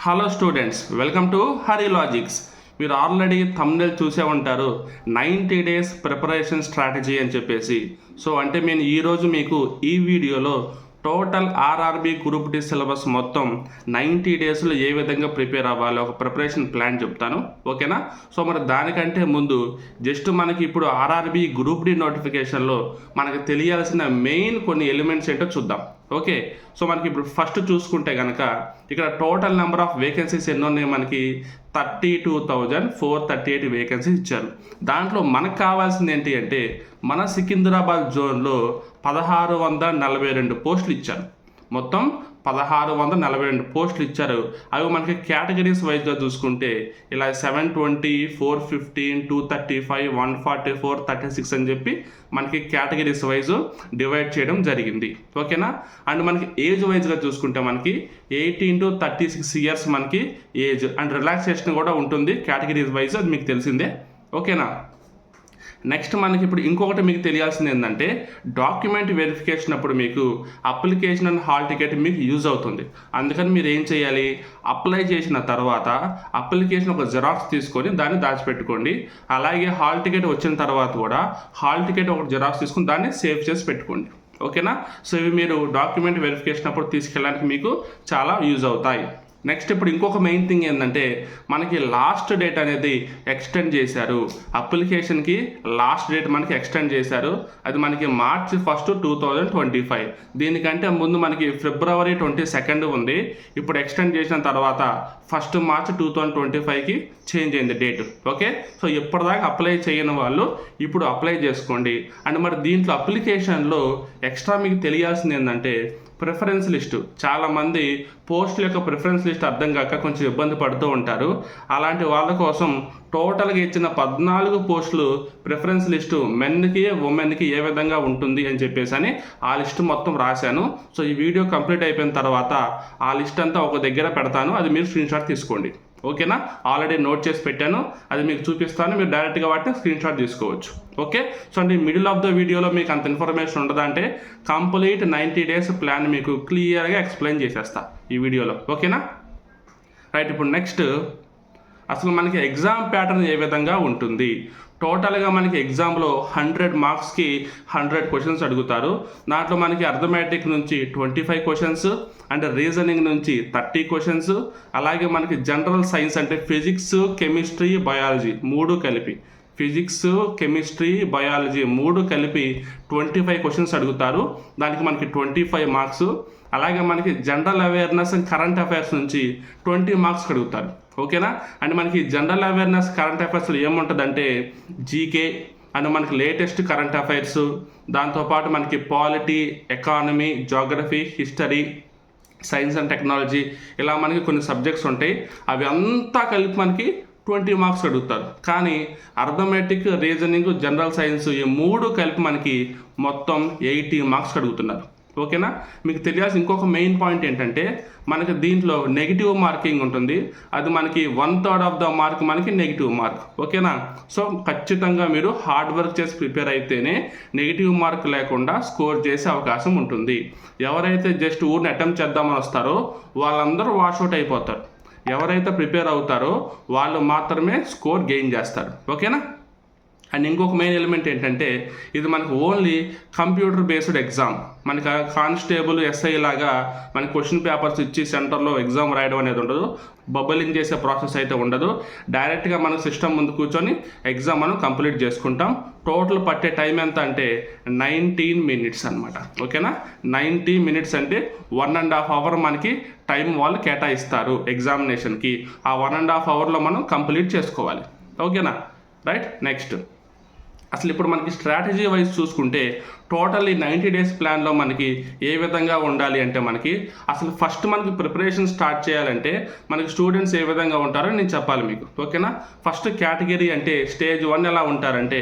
Hello students, welcome to Hari logics. మీరు already thumbnail చూసే ఉంటారు, 90 డేస్ ప్రిపరేషన్ స్ట్రాటజీ అని చెప్పేసి. సో అంటే నేను ఈరోజు మీకు ఈ వీడియోలో total RRB group D syllabus మొత్తం 90 డేస్లో ఏ విధంగా ప్రిపేర్ అవ్వాలి ఒక ప్రిపరేషన్ ప్లాన్ చెప్తాను, ఓకేనా? సో మరి దానికంటే ముందు జస్ట్ మనకి ఇప్పుడు ఆర్ఆర్బి గ్రూప్ డి నోటిఫికేషన్లో మనకు తెలియాల్సిన మెయిన్ కొన్ని ఎలిమెంట్స్ ఏంటో చూద్దాం. ఓకే, సో మనకి ఇప్పుడు ఫస్ట్ చూసుకుంటే కనుక ఇక్కడ టోటల్ నెంబర్ ఆఫ్ వేకెన్సీస్ ఎన్ని ఉన్నాయి, మనకి 32,438 వేకెన్సీస్ ఇచ్చారు. దాంట్లో మనకు కావాల్సింది ఏంటి అంటే మన సికింద్రాబాద్ జోన్లో 1642 పోస్టులు ఇచ్చారు. మొత్తం 1642 పోస్టులు ఇచ్చారు. అవి మనకి కేటగిరీస్ వైజ్గా చూసుకుంటే ఇలా 720, 415, 235, 144, 36 అని చెప్పి మనకి కేటగిరీస్ వైజ్ డివైడ్ చేయడం జరిగింది, ఓకేనా? అండ్ మనకి ఏజ్ వైజ్గా చూసుకుంటే మనకి 18 to 36 ఇయర్స్ మనకి ఏజ్, అండ్ రిలాక్సేషన్ కూడా ఉంటుంది కేటగిరీస్ వైజ్, అది మీకు తెలిసిందే, ఓకేనా? నెక్స్ట్ మనకి ఇప్పుడు ఇంకొకటి మీకు తెలియాల్సింది ఏంటంటే డాక్యుమెంట్ వెరిఫికేషన్ అప్పుడు మీకు అప్లికేషన్ అండ్ హాల్ టికెట్ మీకు యూజ్ అవుతుంది. అందుకని మీరు ఏం చేయాలి, అప్లై చేసిన తర్వాత అప్లికేషన్ ఒక జిరాక్స్ తీసుకొని దాన్ని దాచిపెట్టుకోండి. అలాగే హాల్ టికెట్ వచ్చిన తర్వాత కూడా హాల్ టికెట్ ఒక జిరాక్స్ తీసుకొని దాన్ని సేవ్ చేసి పెట్టుకోండి, ఓకేనా? సో ఇవి మీరు డాక్యుమెంట్ వెరిఫికేషన్ అప్పుడు తీసుకెళ్ళడానికి మీకు చాలా యూజ్ అవుతాయి. నెక్స్ట్ ఇప్పుడు ఇంకొక మెయిన్ థింగ్ ఏంటంటే మనకి లాస్ట్ డేట్ అనేది ఎక్స్టెండ్ చేశారు. అప్లికేషన్కి లాస్ట్ డేట్ మనకి ఎక్స్టెండ్ చేశారు. అది మనకి March 1, 2025. దీనికంటే ముందు మనకి February 22 ఉంది. ఇప్పుడు ఎక్స్టెండ్ చేసిన తర్వాత March 1, 2025కి చేంజ్ అయింది డేట్, ఓకే? సో ఇప్పటిదాకా అప్లై చేయని వాళ్ళు ఇప్పుడు అప్లై చేసుకోండి. అండ్ మరి దీంట్లో అప్లికేషన్లో ఎక్స్ట్రా మీకు తెలియాల్సింది ఏంటంటే ప్రిఫరెన్స్ లిస్టు. చాలామంది పోస్టుల యొక్క ప్రిఫరెన్స్ లిస్ట్ అర్థం కాక కొంచెం ఇబ్బంది పడుతూ ఉంటారు. అలాంటి వాళ్ళ కోసం టోటల్గా ఇచ్చిన 14 పోస్టులు ప్రిఫరెన్స్ లిస్టు మెన్కి ఉమెన్కి ఏ విధంగా ఉంటుంది అని చెప్పేసి అని ఆ లిస్టు మొత్తం రాశాను. సో ఈ వీడియో కంప్లీట్ అయిపోయిన తర్వాత ఆ లిస్ట్ అంతా ఒక దగ్గర పెడతాను, అది మీరు స్క్రీన్ షాట్ తీసుకోండి, ఓకేనా? ఆల్రెడీ నోట్ చేసి పెట్టాను, అది మీకు చూపిస్తాను, మీరు డైరెక్ట్గా వాటిని స్క్రీన్ షాట్ తీసుకోవచ్చు, ఓకే? సో అంటే మిడిల్ ఆఫ్ ద వీడియోలో మీకు అంత ఇన్ఫర్మేషన్ ఉండదంటే కంప్లీట్ 90 డేస్ ప్లాన్ మీకు క్లియర్గా ఎక్స్ప్లెయిన్ చేసేస్తా ఈ వీడియోలో, ఓకేనా? రైట్, ఇప్పుడు నెక్స్ట్ అసలు మనకి ఎగ్జామ్ ప్యాటర్న్ ఏ విధంగా ఉంటుంది. టోటల్గా మనకి ఎగ్జామ్లో 100 మార్క్స్కి 100 క్వశ్చన్స్ అడుగుతారు. దాంట్లో మనకి అర్థమెటిక్ నుంచి 25 క్వశ్చన్స్, అండ్ రీజనింగ్ నుంచి 30 క్వశ్చన్స్, అలాగే మనకి జనరల్ సైన్స్ అంటే ఫిజిక్స్, కెమిస్ట్రీ, బయాలజీ 3 కలిపి, ఫిజిక్స్, కెమిస్ట్రీ, బయాలజీ 3 కలిపి 25 క్వశ్చన్స్ అడుగుతారు. దానికి మనకి 25 మార్క్స్. అలాగే మనకి general awareness and current affairs నుంచి 20 మార్క్స్ అడుగుతారు, ఓకేనా? అండ్ మనకి జనరల్ అవేర్నెస్ కరెంట్ అఫైర్స్లో ఏముంటుందంటే జీకే అండ్ మనకి లేటెస్ట్ కరెంట్ అఫైర్స్, దాంతోపాటు మనకి polity, economy, geography, history, science and technology, ఇలా మనకి కొన్ని సబ్జెక్ట్స్ ఉంటాయి. అవి అంతా కలిపి మనకి 20 మార్క్స్ అడుగుతారు. కానీ అర్థమెటిక్, రీజనింగ్, జనరల్ సైన్స్ ఈ 3 కలిపి మనకి మొత్తం 80 మార్క్స్ అడుగుతున్నారు, ఓకేనా? మీకు తెలియాల్సిన ఇంకొక మెయిన్ పాయింట్ ఏంటంటే మనకి దీంట్లో నెగిటివ్ మార్కింగ్ ఉంటుంది. అది మనకి 1/3 ఆఫ్ ద మార్క్ మనకి నెగిటివ్ మార్క్, ఓకేనా? సో ఖచ్చితంగా మీరు హార్డ్ వర్క్ చేసి ప్రిపేర్ అయితేనే నెగిటివ్ మార్క్ లేకుండా స్కోర్ చేసే అవకాశం ఉంటుంది. ఎవరైతే జస్ట్ ఊరిని అటెంప్ట్ చేద్దామని వస్తారో వాళ్ళందరూ వాష్అవుట్ అయిపోతారు. ఎవరైతే ప్రిపేర్ అవుతారో వాళ్ళు మాత్రమే స్కోర్ గెయిన్ చేస్తారు, ఓకేనా? అండ్ ఇంకొక మెయిన్ ఎలిమెంట్ ఏంటంటే ఇది మనకు ఓన్లీ కంప్యూటర్ బేస్డ్ ఎగ్జామ్. మనకి కానిస్టేబుల్, ఎస్ఐ లాగా మనకి క్వశ్చన్ పేపర్స్ ఇచ్చి సెంటర్లో ఎగ్జామ్ రాయడం అనేది ఉండదు. బబులింగ్ చేసే ప్రాసెస్ అయితే ఉండదు. డైరెక్ట్గా మనం సిస్టమ్ ముందు కూర్చొని ఎగ్జామ్ మనం కంప్లీట్ చేసుకుంటాం. టోటల్ పట్టే టైం ఎంత అంటే 19 మినిట్స్ అనమాట, ఓకేనా? 90 మినిట్స్ అంటే 1.5 అవర్ మనకి టైం వాళ్ళు కేటాయిస్తారు ఎగ్జామినేషన్కి. ఆ 1.5 అవర్లో మనం కంప్లీట్ చేసుకోవాలి, ఓకేనా? రైట్, నెక్స్ట్ అసలు ఇప్పుడు మనకి స్ట్రాటజీ వైజ్ చూసుకుంటే టోటల్ ఈ 90 డేస్ ప్లాన్లో మనకి ఏ విధంగా ఉండాలి అంటే మనకి అసలు ఫస్ట్ మనకి ప్రిపరేషన్ స్టార్ట్ చేయాలంటే మనకి స్టూడెంట్స్ ఏ విధంగా ఉంటారో నేను చెప్పాలి మీకు, ఓకేనా? ఫస్ట్ కేటగిరీ అంటే స్టేజ్ 1 ఎలా ఉంటారంటే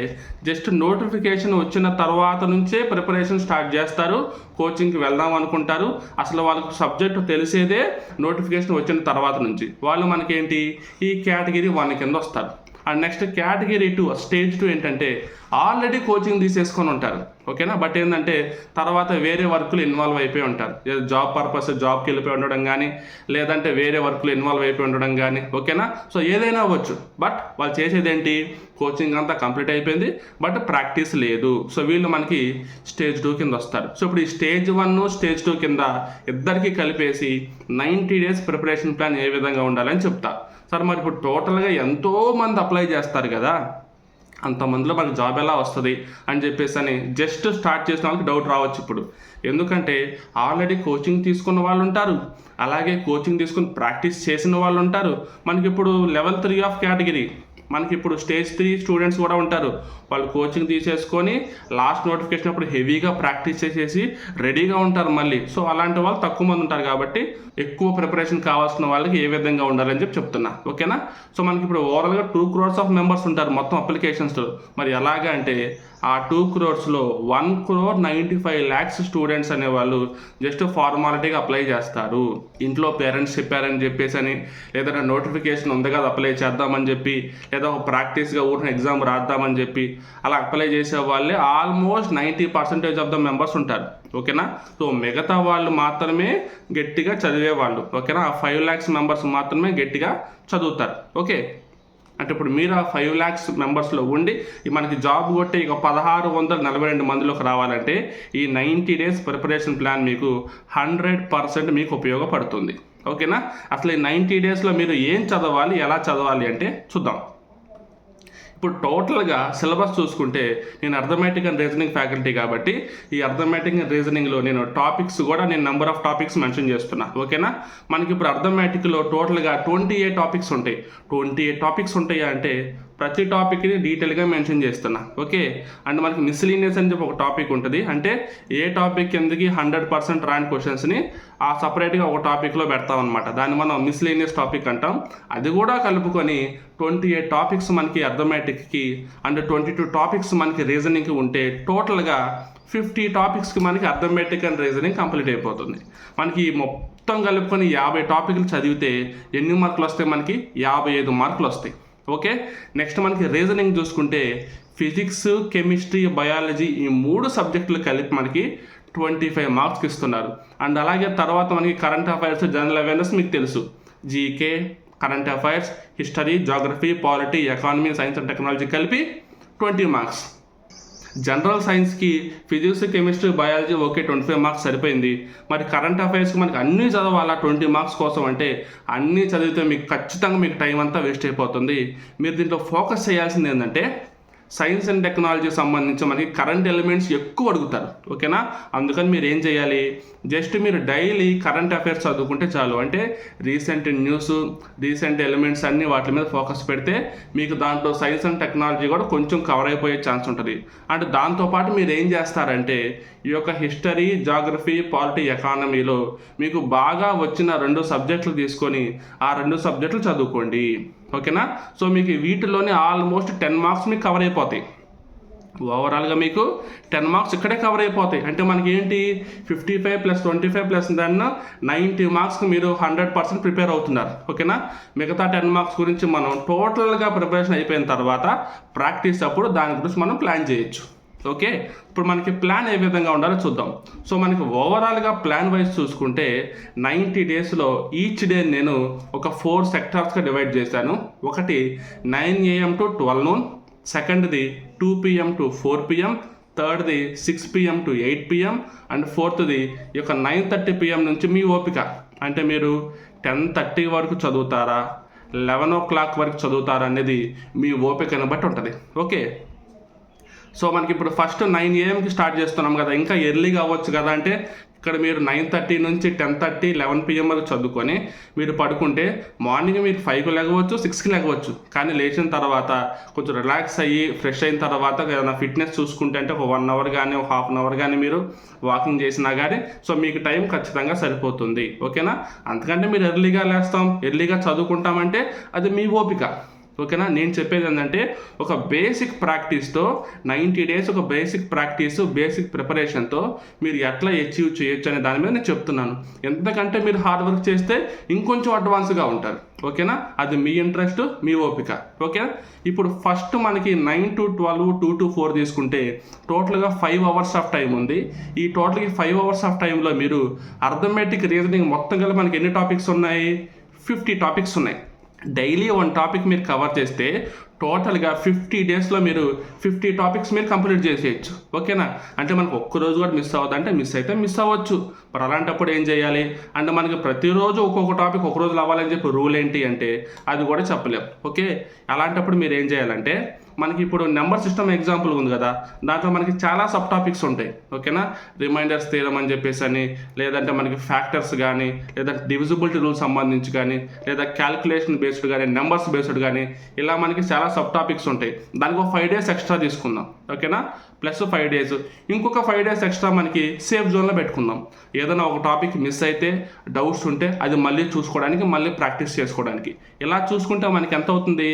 జస్ట్ నోటిఫికేషన్ వచ్చిన తర్వాత నుంచే ప్రిపరేషన్ స్టార్ట్ చేస్తారు. కోచింగ్కి వెళ్దాం అనుకుంటారు. అసలు వాళ్ళకి సబ్జెక్ట్ తెలిసేదే నోటిఫికేషన్ వచ్చిన తర్వాత నుంచి. వాళ్ళు మనకేంటి ఈ కేటగిరీ 1 కింద వస్తారు. అండ్ నెక్స్ట్ కేటగిరీ 2 స్టేజ్ 2 ఏంటంటే ఆల్రెడీ కోచింగ్ తీసేసుకొని ఉంటారు. ఓకేనా. బట్ ఏంటంటే తర్వాత వేరే వర్కులు ఇన్వాల్వ్ అయిపోయి ఉంటారు, జాబ్ పర్పస్ జాబ్కి వెళ్ళిపోయి ఉండడం కానీ, లేదంటే వేరే వర్కులు ఇన్వాల్వ్ అయిపోయి ఉండడం కానీ, ఓకేనా. సో ఏదైనా అవ్వచ్చు, బట్ వాళ్ళు చేసేది ఏంటి, కోచింగ్ అంతా కంప్లీట్ అయిపోయింది బట్ ప్రాక్టీస్ లేదు. సో వీళ్ళు మనకి స్టేజ్ 2 కింద వస్తారు. సో ఇప్పుడు ఈ స్టేజ్ 1 స్టేజ్ 2 కింద ఇద్దరికి కలిపేసి 90 డేస్ ప్రిపరేషన్ ప్లాన్ ఏ విధంగా ఉండాలని చెప్తా. సార్ మరి ఇప్పుడు టోటల్గా ఎంతోమంది అప్లై చేస్తారు కదా, అంతమందిలో మనకు జాబ్ ఎలా వస్తుంది అని చెప్పేసి అని జస్ట్ స్టార్ట్ చేసిన వాళ్ళకి డౌట్ రావచ్చు ఇప్పుడు. ఎందుకంటే ఆల్రెడీ కోచింగ్ తీసుకున్న వాళ్ళు ఉంటారు, అలాగే కోచింగ్ తీసుకుని ప్రాక్టీస్ చేసిన వాళ్ళు ఉంటారు. మనకి ఇప్పుడు లెవెల్ 3 ఆఫ్ కేటగిరీ, మనకి ఇప్పుడు స్టేజ్ 3 స్టూడెంట్స్ కూడా ఉంటారు. వాళ్ళు కోచింగ్ తీసేసుకొని లాస్ట్ నోటిఫికేషన్ అప్పుడు హెవీగా ప్రాక్టీస్ చేసేసి రెడీగా ఉంటారు మళ్ళీ. సో అలాంటి వాళ్ళు తక్కువ మంది ఉంటారు కాబట్టి ఎక్కువ ప్రిపరేషన్ కావాల్సిన వాళ్ళకి ఏ విధంగా ఉండాలని చెప్తున్నా, ఓకేనా. సో మనకి ఇప్పుడు ఓవరాల్గా 2 crores ఆఫ్ మెంబర్స్ ఉంటారు మొత్తం అప్లికేషన్స్లో. మరి ఎలాగా అంటే ఆ 2 crores-లో 1,95,00,000 స్టూడెంట్స్ అనేవాళ్ళు జస్ట్ ఫార్మాలిటీగా అప్లై చేస్తారు. ఇంట్లో పేరెంట్స్ చెప్పారని చెప్పేసి అని, లేదంటే నోటిఫికేషన్ ఉంది కదా అప్లై చేద్దామని చెప్పి, లేదా ఒక ప్రాక్టీస్గా ఊరిన ఎగ్జామ్ రాద్దామని చెప్పి అలా అప్లై చేసే వాళ్ళే ఆల్మోస్ట్ 90% ఆఫ్ ద మెంబర్స్ ఉంటారు, ఓకేనా. సో మిగతా వాళ్ళు మాత్రమే గట్టిగా చదివేవాళ్ళు, ఓకేనా. ఆ 5 lakhs మెంబర్స్ మాత్రమే గట్టిగా చదువుతారు, ఓకే. అంటే ఇప్పుడు మీరు ఆ 5 lakhs మెంబర్స్లో ఉండి మనకి జాబ్ కొట్టి ఇక 1642 మందిలోకి రావాలంటే ఈ 90 డేస్ ప్రిపరేషన్ ప్లాన్ మీకు 100% మీకు ఉపయోగపడుతుంది, ఓకేనా. అసలు ఈ 90 డేస్లో మీరు ఏం చదవాలి, ఎలా చదవాలి అంటే చూద్దాం. ఇప్పుడు టోటల్గా సిలబస్ చూసుకుంటే నేను అర్థమెటిక్ అండ్ రీజనింగ్ ఫ్యాకల్టీ కాబట్టి ఈ అర్థమెటిక్ అండ్ రీజనింగ్లో నేను టాపిక్స్ కూడా నేను నెంబర్ ఆఫ్ టాపిక్స్ మెన్షన్ చేస్తున్నా, ఓకేనా. మనకి ఇప్పుడు అర్థమెటిక్లో టోటల్గా 28 టాపిక్స్ ఉంటాయి. 28 టాపిక్స్ ఉంటాయా అంటే ప్రతి టాపిక్ని డీటెయిల్గా మెన్షన్ చేస్తున్నా, ఓకే. అండ్ మనకి మిస్లీనియస్ అని చెప్పి ఒక టాపిక్ ఉంటుంది, అంటే ఏ టాపిక్ కిందకి 100% రాని క్వశ్చన్స్ని ఆ సపరేట్గా ఒక టాపిక్లో పెడతాం అనమాట. దాన్ని మనం మిస్లీనియస్ టాపిక్ అంటాం. అది కూడా కలుపుకొని 28 టాపిక్స్ మనకి అర్థమెటిక్కి అండ్ 22 టాపిక్స్ మనకి రీజనింగ్కి ఉంటే టోటల్గా 50 టాపిక్స్కి మనకి అర్థమెటిక్ అండ్ రీజనింగ్ కంప్లీట్ అయిపోతుంది. మనకి మొత్తం కలుపుకొని 50 టాపిక్లు చదివితే ఎన్ని మార్కులు వస్తాయి, మనకి 55 మార్కులు వస్తాయి, ఓకే. నెక్స్ట్ మనకి రీజనింగ్ చూసుకుంటే ఫిజిక్స్, కెమిస్ట్రీ, బయాలజీ ఈ 3 సబ్జెక్టులు కలిపి మనకి 25 మార్క్స్కి ఇస్తున్నారు. అండ్ అలాగే తర్వాత మనకి కరెంట్ అఫైర్స్, జనరల్ అవేర్నెస్ మీకు తెలుసు, GK, current affairs, history, geography, polity, economy, science and technology కలిపి 20 మార్క్స్. జనరల్ సైన్స్కి physics, chemistry, biology okay 25 marks సరిపోయింది. మరి కరెంట్ అఫైర్స్కి మనకి అన్నీ చదవాలా 20 మార్క్స్ కోసం అంటే అన్నీ చదివితే మీకు ఖచ్చితంగా మీకు టైం అంతా వేస్ట్ అయిపోతుంది. మీరు దీంట్లో ఫోకస్ చేయాల్సింది ఏంటంటే సైన్స్ అండ్ టెక్నాలజీ సంబంధించి మనకి కరెంట్ ఎలిమెంట్స్ ఎక్కువ అడుగుతారు, ఓకేనా. అందుకని మీరు ఏం చేయాలి, జస్ట్ మీరు డైలీ కరెంట్ అఫైర్స్ చదువుకుంటే చాలు. అంటే రీసెంట్ న్యూస్, రీసెంట్ ఎలిమెంట్స్ అన్నీ వాటి మీద ఫోకస్ పెడితే మీకు దాంట్లో సైన్స్ అండ్ టెక్నాలజీ కూడా కొంచెం కవర్ అయిపోయే ఛాన్స్ ఉంటుంది. అండ్ దాంతోపాటు మీరు ఏం చేస్తారంటే ఈ యొక్క హిస్టరీ, జాగ్రఫీ, పాలిటీ, ఎకానమీలో మీకు బాగా వచ్చిన 2 సబ్జెక్టులు తీసుకొని ఆ 2 సబ్జెక్టులు చదువుకోండి, ఓకేనా. సో మీకు వీటిలోనే ఆల్మోస్ట్ 10 మార్క్స్ మీకు కవర్ అయిపోతాయి. ఓవరాల్గా మీకు 10 మార్క్స్ ఇక్కడే కవర్ అయిపోతాయి. అంటే మనకి ఏంటి 55 + 25 + దాన్ని 90 మార్క్స్కి మీరు 100% ప్రిపేర్ అవుతున్నారు, ఓకేనా. మిగతా 10 మార్క్స్ గురించి మనం టోటల్గా ప్రిపరేషన్ అయిపోయిన తర్వాత ప్రాక్టీస్ అప్పుడు దాని గురించి మనం ప్లాన్ చేయొచ్చు, ఓకే. ఇప్పుడు మనకి ప్లాన్ ఏ విధంగా ఉండాలో చూద్దాం. సో మనకి ఓవరాల్గా ప్లాన్ వైజ్ చూసుకుంటే 90 డేస్లో ఈచ్ డే నేను ఒక 4 సెక్టార్స్గా డివైడ్ చేశాను. ఒకటి 9 AM to 12 noon, సెకండ్ది 2 PM to 4 PM, థర్డ్ది 6 PM to 8 PM, అండ్ ఫోర్త్ది ఈ యొక్క 9:30 PM నుంచి మీ ఓపిక. అంటే మీరు 10:30 వరకు చదువుతారా, 11 o'clock వరకు చదువుతారా అనేది మీ ఓపికను బట్టి ఉంటుంది, ఓకే. సో మనకి ఇప్పుడు ఫస్ట్ 9 AM స్టార్ట్ చేస్తున్నాం కదా, ఇంకా ఎర్లీగా అవ్వచ్చు కదా. అంటే ఇక్కడ మీరు 9:30 నుంచి 10:30, 11 PM వరకు చదువుకొని మీరు పడుకుంటే మార్నింగ్ మీరు 5కి లేగవచ్చు, 6కి లేగవచ్చు. కానీ లేచిన తర్వాత కొంచెం రిలాక్స్ అయ్యి ఫ్రెష్ అయిన తర్వాత ఏదైనా ఫిట్నెస్ చూసుకుంటే అంటే ఒక 1 hour కానీ ఒక ½ hour కానీ మీరు వాకింగ్ చేసినా కానీ సో మీకు టైం ఖచ్చితంగా సరిపోతుంది, ఓకేనా. అంతకంటే మీరు ఎర్లీగా లేస్తాం, ఎర్లీగా చదువుకుంటామంటే అది మీ ఓపిక. ఓకేనా. నేను చెప్పేది ఏంటంటే ఒక బేసిక్ ప్రాక్టీస్తో 90 డేస్ ఒక బేసిక్ ప్రాక్టీస్ బేసిక్ ప్రిపరేషన్తో మీరు ఎట్లా అచీవ్ చేయొచ్చు అనే దాని మీద నేను చెప్తున్నాను. ఎంతకంటే మీరు హార్డ్ వర్క్ చేస్తే ఇంకొంచెం అడ్వాన్స్గా ఉంటారు. ఓకేనా, అది మీ ఇంట్రెస్ట్, మీ ఓపిక. ఓకేనా, ఇప్పుడు ఫస్ట్ మనకి 9 to 12, 2 to 4 తీసుకుంటే టోటల్గా 5 hours ఆఫ్ టైం ఉంది. ఈ టోటల్కి 5 hours ఆఫ్ టైంలో మీరు అర్థమెటిక్ రీజనింగ్ మొత్తం కలిపి మనకి ఎన్ని టాపిక్స్ ఉన్నాయి? 50 టాపిక్స్ ఉన్నాయి. డైలీ 1 టాపిక్ మీరు కవర్ చేస్తే టోటల్గా 50 డేస్లో మీరు 50 టాపిక్స్ మీరు కంప్లీట్ చేసేయచ్చు. ఓకేనా, అంటే మనకు ఒక్కరోజు కూడా మిస్ అవ్వదు, అంటే మిస్ అయితే మిస్ అవ్వచ్చు. మరి అలాంటప్పుడు ఏం చేయాలి అంటే మనకి ప్రతిరోజు ఒక్కొక్క టాపిక్ ఒక రోజులో అవ్వాలని చెప్పి రూల్ ఏంటి అంటే అది కూడా చెప్పలేం. ఓకే, అలాంటప్పుడు మీరు ఏం చేయాలంటే మనకి ఇప్పుడు నెంబర్ సిస్టమ్ ఎగ్జాంపుల్ ఉంది కదా, దాంట్లో మనకి చాలా సబ్ టాపిక్స్ ఉంటాయి. ఓకేనా, రిమైండర్స్ థియరం అని చెప్పేసి అని, లేదంటే మనకి ఫ్యాక్టర్స్ కానీ, లేదా డివిజిబిలిటీ రూల్ సంబంధించి కానీ, లేదా క్యాల్కులేషన్ బేస్డ్ కానీ, నెంబర్స్ బేస్డ్ కానీ, ఇలా మనకి చాలా సబ్ టాపిక్స్ ఉంటాయి. దానికి ఒక 5 days ఎక్స్ట్రా తీసుకుందాం. ఓకేనా, ప్లస్ 5 days ఇంకొక 5 days ఎక్స్ట్రా మనకి సేఫ్ జోన్లో పెట్టుకుందాం. ఏదైనా ఒక టాపిక్ మిస్ అయితే, డౌట్స్ ఉంటే అది మళ్ళీ చూసుకోవడానికి, మళ్ళీ ప్రాక్టీస్ చేసుకోవడానికి. ఇలా చూసుకుంటే మనకి ఎంత అవుతుంది?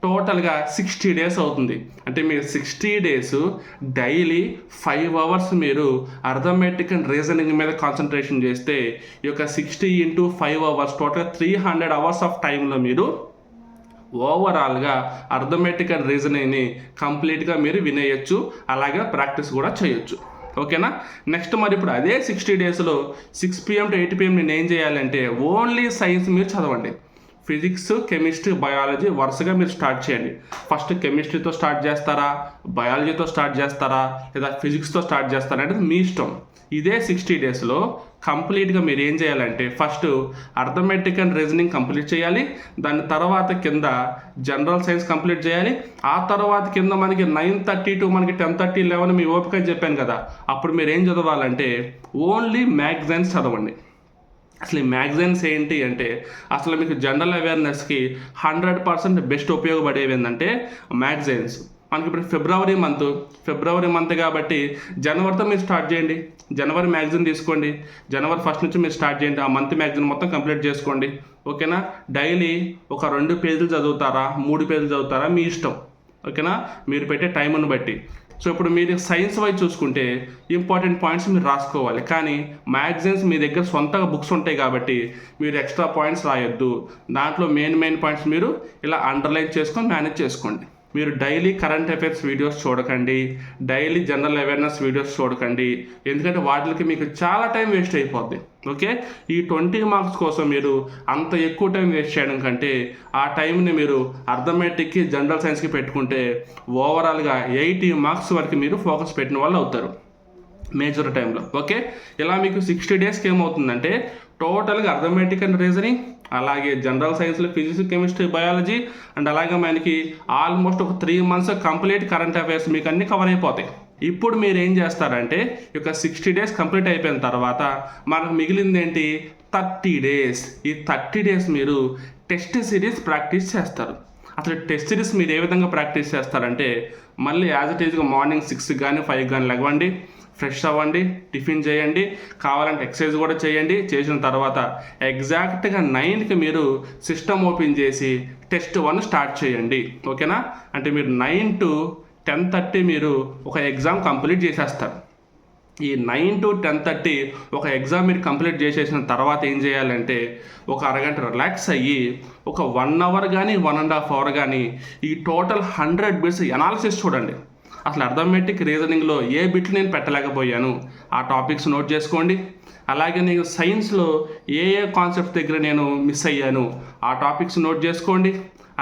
టోటల్గా 60 days అవుతుంది. అంటే మీరు 60 days డైలీ 5 hours మీరు అర్థమెటిక్ అండ్ రీజనింగ్ మీద కాన్సన్ట్రేషన్ చేస్తే ఈ యొక్క 60 into 5 hours టోటల్గా 300 hours ఆఫ్ టైంలో మీరు ఓవరాల్గా అర్థమెటిక్ అండ్ రీజనింగ్ని కంప్లీట్గా మీరు వినేయచ్చు, అలాగే ప్రాక్టీస్ కూడా చేయొచ్చు. ఓకేనా, నెక్స్ట్ మరి ఇప్పుడు అదే 60 daysలో 6 PM to 8 PM నేను ఏం చేయాలంటే ఓన్లీ సైన్స్ మీరు చదవండి. ఫిజిక్స్, కెమిస్ట్రీ, బయాలజీ వరుసగా మీరు స్టార్ట్ చేయండి. ఫస్ట్ కెమిస్ట్రీతో స్టార్ట్ చేస్తారా, బయాలజీతో స్టార్ట్ చేస్తారా, లేదా ఫిజిక్స్తో స్టార్ట్ చేస్తారా అనేది మీ ఇష్టం. ఇదే 60 daysలో కంప్లీట్గా మీరు ఏం చేయాలంటే first arithmetic and reasoning complete చేయాలి. దాని తర్వాత కింద జనరల్ సైన్స్ కంప్లీట్ చేయాలి. ఆ తర్వాత కింద మనకి 9:30 to మనకి 10:30, 11 మీ ఓపిక చెప్పాను కదా, అప్పుడు మీరు ఏం చదవాలంటే ఓన్లీ మ్యాగజైన్స్ చదవండి. అసలు ఈ మ్యాగజైన్స్ ఏంటి అంటే అసలు మీకు జనరల్ అవేర్నెస్కి 100% బెస్ట్ ఉపయోగపడేవి ఏంటంటే మ్యాగజైన్స్. మనకి ఇప్పుడు ఫిబ్రవరి మంత్ కాబట్టి జనవరితో మీరు స్టార్ట్ చేయండి. జనవరి మ్యాగజైన్ తీసుకోండి. జనవరి 1st నుంచి మీరు స్టార్ట్ చేయండి. ఆ మంత్ మ్యాగజైన్ మొత్తం కంప్లీట్ చేసుకోండి. ఓకేనా, డైలీ ఒక 2 పేజీలు చదువుతారా, 3 పేజీలు చదువుతారా మీ ఇష్టం. ఓకేనా, మీరు పెట్టే టైంను బట్టి. సో ఇప్పుడు మీరు సైన్స్ వైజ్ చూసుకుంటే ఇంపార్టెంట్ పాయింట్స్ మీరు రాసుకోవాలి, కానీ మ్యాగజైన్స్ మీ దగ్గర సొంతగా బుక్స్ ఉంటాయి కాబట్టి మీరు ఎక్స్ట్రా పాయింట్స్ రాయొద్దు. దాంట్లో మెయిన్ పాయింట్స్ మీరు ఇలా అండర్లైన్ చేసుకొని మేనేజ్ చేసుకోండి. మీరు డైలీ కరెంట్ అఫైర్స్ వీడియోస్ చూడకండి, డైలీ జనరల్ అవేర్నెస్ వీడియోస్ చూడకండి, ఎందుకంటే వాటికి మీకు చాలా టైం వేస్ట్ అయిపోద్ది. ఓకే, ఈ 20 marks కోసం మీరు అంత ఎక్కువ టైం వేస్ట్ చేయడం కంటే ఆ టైంని మీరు అర్థమెటిక్కి, జనరల్ సైన్స్కి పెట్టుకుంటే ఓవరాల్గా 80 marks వరకు మీరు ఫోకస్ పెట్టిన వాళ్ళు అవుతారు మేజర్ టైంలో. ఓకే, ఇలా మీకు 60 daysకి ఏమవుతుందంటే టోటల్గా అర్థమెటిక్ అండ్ రీజనింగ్, అలాగే జనరల్ సైన్స్లో ఫిజిక్స్, కెమిస్ట్రీ, బయాలజీ అండ్ అలాగే మనకి ఆల్మోస్ట్ ఒక 3 months కంప్లీట్ కరెంట్ అఫైర్స్ మీకు అన్నీ కవర్ అయిపోతాయి. ఇప్పుడు మీరు ఏం చేస్తారంటే ఈ యొక్క 60 days కంప్లీట్ అయిపోయిన తర్వాత మనకు మిగిలింది ఏంటి? 30 days. ఈ 30 days మీరు టెస్ట్ సిరీస్ ప్రాక్టీస్ చేస్తారు. అసలు టెస్ట్ సిరీస్ మీరు ఏ విధంగా ప్రాక్టీస్ చేస్తారంటే మళ్ళీ యాజ్ ఇట్ ఈజ్గా మార్నింగ్ 6 కానీ 5 కానీ లెగవండి, ఫ్రెష్ అవ్వండి, టిఫిన్ చేయండి, కావాలంటే ఎక్సర్సైజ్ కూడా చేయండి. చేసిన తర్వాత ఎగ్జాక్ట్గా 9కి మీరు సిస్టమ్ ఓపెన్ చేసి టెస్ట్ 1 స్టార్ట్ చేయండి. ఓకేనా, అంటే మీరు 9 to 10:30 మీరు ఒక ఎగ్జామ్ కంప్లీట్ చేసేస్తారు. ఈ 9 to 10:30 ఒక ఎగ్జామ్ మీరు కంప్లీట్ చేసేసిన తర్వాత ఏం చేయాలంటే ఒక అరగంట రిలాక్స్ అయ్యి ఒక 1 hour కానీ 1.5 hour కానీ ఈ టోటల్ 100 bits అనాలిసిస్ చూడండి. అసలు అర్థమెటిక్ రీజనింగ్లో ఏ బిట్లు నేను పెట్టలేకపోయాను ఆ టాపిక్స్ నోట్ చేసుకోండి. అలాగే నేను సైన్స్లో ఏ కాన్సెప్ట్ దగ్గర నేను మిస్ అయ్యాను ఆ టాపిక్స్ నోట్ చేసుకోండి.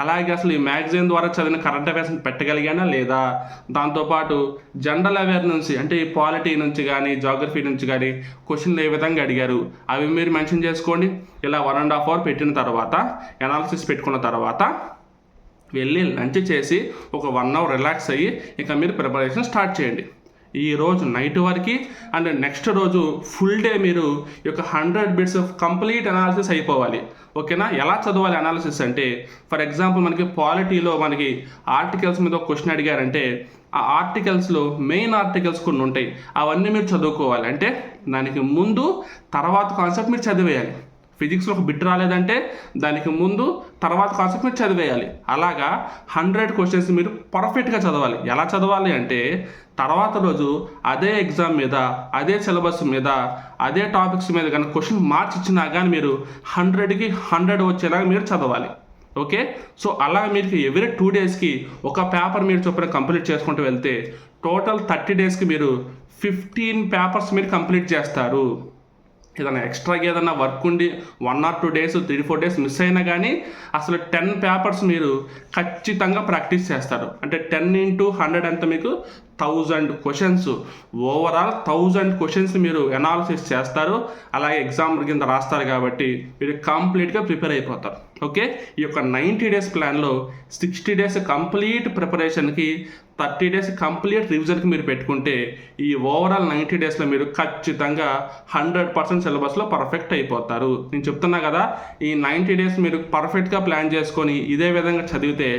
అలాగే అసలు ఈ మ్యాగజైన్ ద్వారా చదివిన కరెంట్ అఫైర్స్ పెట్టగలిగానా లేదా, దాంతోపాటు జనరల్ అవేర్నెస్ అంటే ఈ పాలిటీ నుంచి కానీ, జాగ్రఫీ నుంచి కానీ క్వశ్చన్లు ఏ విధంగా అడిగారు అవి మీరు మెన్షన్ చేసుకోండి. ఇలా 1.5 hour పెట్టిన తర్వాత అనాలిసిస్ పెట్టుకున్న తర్వాత వెళ్ళి లంచ్ చేసి ఒక 1 hour రిలాక్స్ అయ్యి ఇక మీరు ప్రిపరేషన్ స్టార్ట్ చేయండి. ఈ రోజు నైట్ వరకు అండ్ నెక్స్ట్ రోజు ఫుల్ డే మీరు ఈ యొక్క 100 bits ఆఫ్ కంప్లీట్ అనాలిసిస్ అయిపోవాలి. ఓకేనా, ఎలా చదవాలి అనాలిసిస్ అంటే ఫర్ ఎగ్జాంపుల్ మనకి పాలిటీలో మనకి ఆర్టికల్స్ మీద ఒక క్వశ్చన్ అడిగారంటే ఆ ఆర్టికల్స్లో మెయిన్ ఆర్టికల్స్ కొన్ని ఉంటాయి, అవన్నీ మీరు చదువుకోవాలి. అంటే దానికి ముందు తర్వాత కాన్సెప్ట్ మీరు చదివేయాలి. ఫిజిక్స్లో ఒక బిట్ రాలేదంటే దానికి ముందు తర్వాత కాన్సెప్ట్ మీరు చదివేయాలి. అలాగా 100 క్వశ్చన్స్ మీరు పర్ఫెక్ట్గా చదవాలి. ఎలా చదవాలి అంటే తర్వాత రోజు అదే ఎగ్జామ్ మీద, అదే సిలబస్ మీద, అదే టాపిక్స్ మీద కానీ క్వశ్చన్ మార్క్స్ ఇచ్చినా కానీ మీరు 100కి 100 వచ్చేలాగా మీరు చదవాలి. ఓకే, సో అలా మీరు ఎవ్రీ 2 డేస్కి ఒక పేపర్ మీరు చొప్పున కంప్లీట్ చేసుకుంటూ వెళ్తే టోటల్ 30 డేస్కి మీరు 15 పేపర్స్ మీరు కంప్లీట్ చేస్తారు. ఏదైనా ఎక్స్ట్రాగా ఏదైనా వర్క్ ఉండి 1 or 2 days 3-4 days మిస్ అయినా కానీ అసలు 10 పేపర్స్ మీరు ఖచ్చితంగా ప్రాక్టీస్ చేస్తారు. అంటే 10 into 100 అంటే మీకు 1000 క్వశ్చన్స్, ఓవరాల్ 1000 క్వశ్చన్స్ మీరు అనాలిసిస్ చేస్తారు. అలాగే ఎగ్జామ్ కింద రాస్తారు కాబట్టి మీరు కంప్లీట్గా ప్రిపేర్ అయిపోతారు. ఓకే, ఈ యొక్క 90 డేస్ ప్లాన్లో 60 డేస్ కంప్లీట్ ప్రిపరేషన్కి, 30 డేస్ కంప్లీట్ రివిజన్కి మీరు పెట్టుకుంటే ఈ ఓవరాల్ 90 డేస్లో మీరు ఖచ్చితంగా 100% సిలబస్లో పర్ఫెక్ట్ అయిపోతారు. నేను చెప్తున్నా కదా, ఈ 90 డేస్ మీరు పర్ఫెక్ట్గా ప్లాన్ చేసుకొని ఇదే విధంగా చదివితే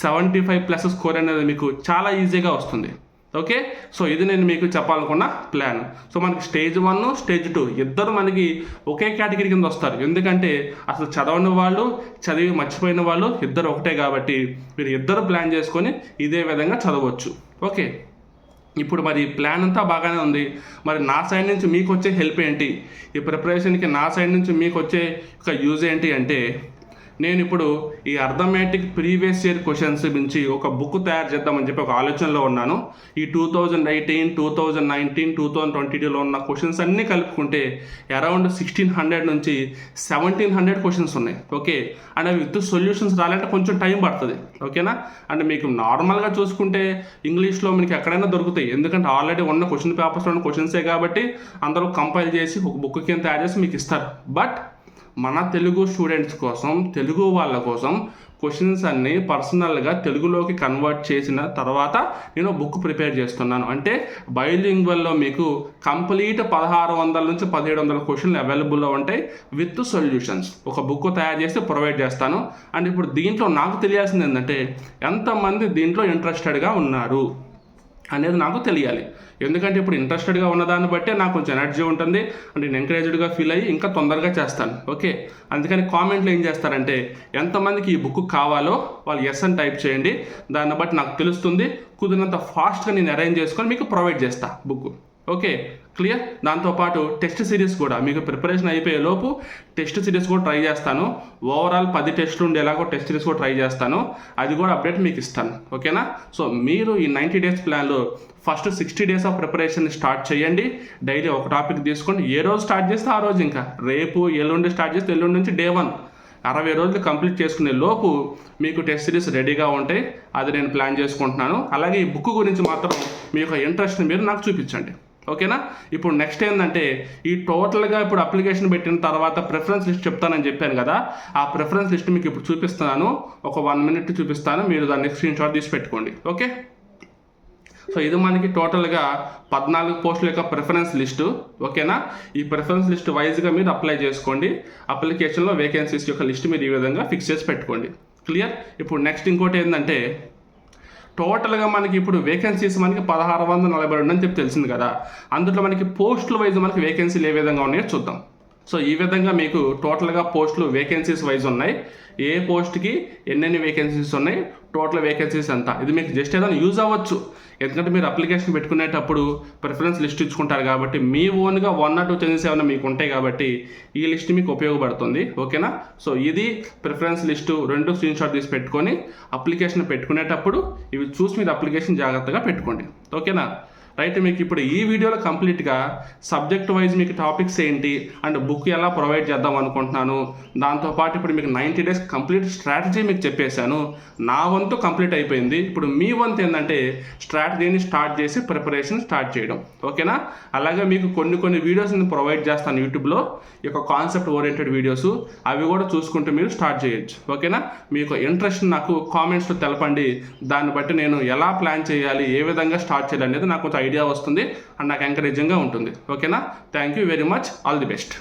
75+ స్కోర్ అనేది మీకు చాలా ఈజీగా వస్తుంది. ఓకే, సో ఇది నేను మీకు చెప్పాలనుకున్న ప్లాన్. సో మనకి స్టేజ్ 1, స్టేజ్ 2 ఇద్దరు మనకి ఒకే కేటగిరీ కింద వస్తారు. ఎందుకంటే అసలు చదవని వాళ్ళు, చదివి మర్చిపోయిన వాళ్ళు ఇద్దరు ఒకటే కాబట్టి మీరు ఇద్దరు ప్లాన్ చేసుకొని ఇదే విధంగా చదవచ్చు. ఓకే, ఇప్పుడు మరి ప్లాన్ అంతా బాగానే ఉంది. మరి నా సైడ్ నుంచి మీకు వచ్చే హెల్ప్ ఏంటి, ఈ ప్రిపరేషన్కి నా సైడ్ నుంచి మీకు వచ్చే ఒక యూజ్ ఏంటి అంటే నేను ఇప్పుడు ఈ అర్థమెటిక్ ప్రీవియస్ ఇయర్ క్వశ్చన్స్ నుంచి ఒక బుక్ తయారు చేద్దామని చెప్పి ఒక ఆలోచనలో ఉన్నాను. ఈ 2018, 2019, 2022లో ఉన్న క్వశ్చన్స్ అన్నీ కలుపుకుంటే అరౌండ్ 1600 నుంచి 1700 క్వశ్చన్స్ ఉన్నాయి. ఓకే, అండ్ అవి విత్ సొల్యూషన్స్ రాలంటే కొంచెం టైం పడుతుంది. ఓకేనా, అంటే మీకు నార్మల్గా చూసుకుంటే ఇంగ్లీష్లో మీకు ఎక్కడైనా దొరుకుతాయి. ఎందుకంటే ఆల్రెడీ ఉన్న క్వశ్చన్ పేపర్స్లో ఉన్న క్వశ్చన్సే కాబట్టి అందరూ కంపైల్ చేసి ఒక బుక్ కింద తయారు చేసి మీకు ఇస్తారు. బట్ మన తెలుగు స్టూడెంట్స్ కోసం, తెలుగు వాళ్ళ కోసం క్వశ్చన్స్ అన్నీ పర్సనల్గా తెలుగులోకి కన్వర్ట్ చేసిన తర్వాత నేను బుక్ ప్రిపేర్ చేస్తున్నాను. అంటే బైలింగ్వల్లో మీకు కంప్లీట్ 1600 నుంచి 1700 క్వశ్చన్లు అవైలబుల్లో ఉంటాయి విత్ సొల్యూషన్స్. ఒక బుక్ తయారు చేసి ప్రొవైడ్ చేస్తాను. అండ్ ఇప్పుడు దీంట్లో నాకు తెలియాల్సింది ఏంటంటే ఎంతమంది దీంట్లో ఇంట్రెస్టెడ్గా ఉన్నారు అనేది నాకు తెలియాలి. ఎందుకంటే ఇప్పుడు ఇంట్రెస్టెడ్గా ఉన్నదాన్ని బట్టే నాకు కొంచెం ఎనర్జీ ఉంటుంది, అంటే నేను ఎంకరేజ్డ్గా ఫీల్ అయ్యి ఇంకా తొందరగా చేస్తాను. ఓకే, అందుకని కామెంట్లో ఏం చేస్తారంటే ఎంతమందికి ఈ బుక్ కావాలో వాళ్ళు ఎస్ అని టైప్ చేయండి. దాన్ని బట్టి నాకు తెలుస్తుంది. కుదిరినంత ఫాస్ట్గా నేను అరేంజ్ చేసుకొని మీకు ప్రొవైడ్ చేస్తా బుక్. Okay, clear. దాంతోపాటు టెస్ట్ సిరీస్ కూడా మీకు ప్రిపరేషన్ అయిపోయే లోపు టెస్ట్ సిరీస్ కూడా ట్రై చేస్తాను. ఓవరాల్ 10 టెస్టులు ఉండేలాగో టెస్ట్ సిరీస్ కూడా ట్రై చేస్తాను. అది కూడా అప్డేట్ మీకు ఇస్తాను. ఓకేనా, సో మీరు ఈ 90 డేస్ ప్లాన్లో first 60 days of preparation start చేయండి. డైలీ ఒక టాపిక్ తీసుకోండి. ఏ రోజు స్టార్ట్ చేస్తే ఆ రోజు, ఇంకా రేపు ఎల్లుండి స్టార్ట్ చేస్తే ఎల్లుండి నుంచి డే 1 60 రోజులు కంప్లీట్ చేసుకునే లోపు మీకు టెస్ట్ సిరీస్ రెడీగా ఉంటాయి. అది నేను ప్లాన్ చేసుకుంటున్నాను. అలాగే ఈ బుక్ గురించి మాత్రం మీ యొక్క ఇంట్రెస్ట్ని మీరు నాకు చూపించండి. ఓకేనా, ఇప్పుడు నెక్స్ట్ ఏంటంటే ఈ టోటల్గా ఇప్పుడు అప్లికేషన్ పెట్టిన తర్వాత ప్రిఫరెన్స్ లిస్ట్ చెప్తానని చెప్పాను కదా, ఆ ప్రిఫరెన్స్ లిస్ట్ మీకు ఇప్పుడు చూపిస్తున్నాను. ఒక 1 minute చూపిస్తాను, మీరు దాన్ని స్క్రీన్ షాట్ తీసి పెట్టుకోండి. ఓకే, సో ఇది మనకి టోటల్గా 14 పోస్టుల యొక్క ప్రిఫరెన్స్ లిస్టు. ఓకేనా, ఈ ప్రిఫరెన్స్ లిస్ట్ వైజ్గా మీరు అప్లై చేసుకోండి. అప్లికేషన్లో వేకెన్సీస్ యొక్క లిస్ట్ మీరు ఈ విధంగా ఫిక్స్ చేసి పెట్టుకోండి. క్లియర్. ఇప్పుడు నెక్స్ట్ ఇంకోటి ఏంటంటే టోటల్గా మనకి ఇప్పుడు వేకెన్సీస్ మనకి 1642 అని చెప్పి తెలిసింది కదా. అందులో మనకి పోస్టుల వైజ్ మనకి వేకెన్సీలు ఏ విధంగా ఉన్నాయో చూద్దాం. సో ఈ విధంగా మీకు టోటల్గా పోస్టులు వేకెన్సీస్ వైజ్ ఉన్నాయి. ఏ పోస్ట్కి ఎన్నెన్ని వేకెన్సీస్ ఉన్నాయి, టోటల్ వేకెన్సీస్ ఎంత, ఇది మీకు జస్ట్ ఏదైనా యూజ్ అవ్వచ్చు. ఎందుకంటే మీరు అప్లికేషన్ పెట్టుకునేటప్పుడు ప్రిఫరెన్స్ లిస్ట్ ఇచ్చుకుంటారు కాబట్టి మీ ఓన్గా 1 or 2 చేంజెస్ ఏమైనా మీకు ఉంటాయి కాబట్టి ఈ లిస్ట్ మీకు ఉపయోగపడుతుంది. ఓకేనా, సో ఇది ప్రిఫరెన్స్ లిస్టు 2 స్క్రీన్ షాట్ తీసి పెట్టుకొని అప్లికేషన్ పెట్టుకునేటప్పుడు ఇవి చూసి మీరు అప్లికేషన్ జాగ్రత్తగా పెట్టుకోండి. ఓకేనా, రైట్. మీకు ఇప్పుడు ఈ వీడియోలో కంప్లీట్గా సబ్జెక్ట్ వైజ్ మీకు టాపిక్స్ ఏంటి అండ్ బుక్ ఎలా ప్రొవైడ్ చేద్దాం అనుకుంటున్నాను, దాంతోపాటు ఇప్పుడు మీకు 90 డేస్ కంప్లీట్ స్ట్రాటజీ మీకు చెప్పేశాను. నా వంతు కంప్లీట్ అయిపోయింది. ఇప్పుడు మీ వంతు ఏంటంటే స్ట్రాటజీని స్టార్ట్ చేసి ప్రిపరేషన్ స్టార్ట్ చేయడం. ఓకేనా, అలాగే మీకు కొన్ని వీడియోస్ నేను ప్రొవైడ్ చేస్తాను యూట్యూబ్లో, ఈ యొక్క కాన్సెప్ట్ ఓరియంటెడ్ వీడియోస్, అవి కూడా చూసుకుంటూ మీరు స్టార్ట్ చేయొచ్చు. ఓకేనా, మీకు ఇంట్రెస్ట్ నాకు కామెంట్స్లో తెలపండి. దాన్ని బట్టి నేను ఎలా ప్లాన్ చేయాలి, ఏ విధంగా స్టార్ట్ చేయాలి అనేది నాకు ఐడియా వస్తుంది అండ్ నాకు ఎంకరేజింగ్గా ఉంటుంది. ఓకేనా, thank you very much, all the best.